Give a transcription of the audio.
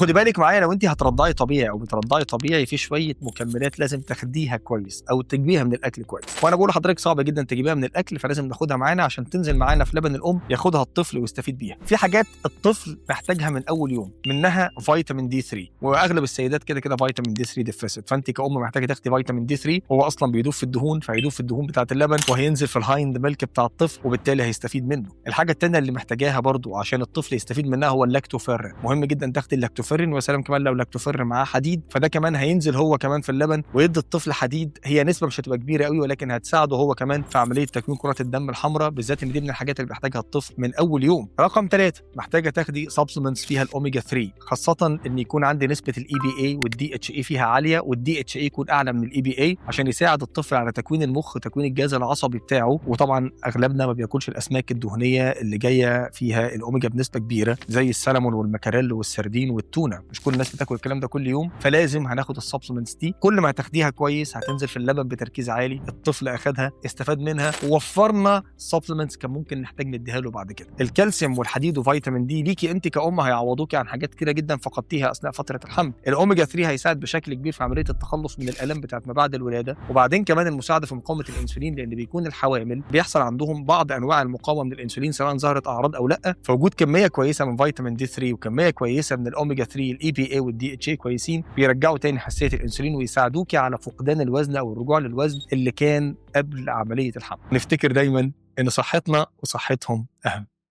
خدي بالك معايا، لو انت هترضعي طبيعي او بترضعي طبيعي، في شويه مكملات لازم تاخديها كويس او تجيبيها من الاكل كويس. وانا بقول لحضرتك صعب جدا تجيبيها من الاكل، فلازم ناخدها معانا عشان تنزل معانا في لبن الام ياخدها الطفل ويستفيد بيها. في حاجات الطفل محتاجها من اول يوم، منها فيتامين دي 3، واغلب السيدات كده كده فيتامين دي 3 ديفيسيت، فانت كأم محتاجه تاخدي فيتامين دي 3. هو اصلا بيدوب في الدهون، فهيدوب في الدهون بتاعه اللبن وهينزل في الهايند ميلك بتاع الطفل، وبالتالي هيستفيد منه. الحاجه الثانيه اللي محتاجاها برضو عشان الطفل يستفيد منها هو اللاكتوفيرين. مهم جدا تاخدي اللاكتوفيرين، وسلام كمان لو لاكتوفيرين معاه حديد، فده كمان هينزل هو كمان في اللبن ويدي الطفل حديد. هي نسبه مش هتبقى كبيره قوي، ولكن هتساعده هو كمان في عمليه تكوين كرات الدم الحمراء، بالذات ان دي من الحاجات اللي بيحتاجها الطفل من اول يوم. رقم 3، محتاجه تاخدي سبلمنتس فيها الاوميجا 3، خاصه ان يكون عندي نسبه الاي بي اي والدي اتش اي فيها عاليه، والدي اتش اي يكون اعلى من الاي بي اي عشان يساعد الطفل على تكوين المخ، تكوين الجهاز العصبي بتاعه. وطبعا اغلبنا ما بياكلش الاسماك الدهنيه اللي جايه فيها الاوميجا بنسبه كبيره، زي السلمون والمكاريل والسردين والتونه. مش كل الناس بتاكل الكلام ده كل يوم، فلازم هناخد السبلمنتس دي. كل ما هتاخديها كويس هتنزل في اللبن بتركيز عالي، الطفل اخدها استفاد منها، ووفرنا سبلمنتس كان ممكن نحتاج نديها له بعد كده. الكالسيوم والحديد وفيتامين دي ليكي انت كأم هيعوضوكي عن حاجات كتيره جدا فقدتيها اثناء فتره الحمل. الاوميجا 3 هيساعد بشكل كبير في عمليه التخلص من الالام بتاعت ما بعد الولاده، وبعدين كمان المساعده في مقاومه الانسولين، لان بيكون الحوامل بيحصل عندهم بعض انواع المقاومه من الانسولين سواء ظهرت اعراض او لا. فوجود كميه كويسه من فيتامين دي 3 وكميه كويسه من الاوميجا 3 الاي بي اي والدي اتش اي كويسين، بيرجعوا تاني حساسيه الانسولين ويساعدوكي على فقدان الوزن او الرجوع للوزن اللي كان قبل عمليه الحمل. نفتكر دايما ان صحتنا وصحتهم اهم.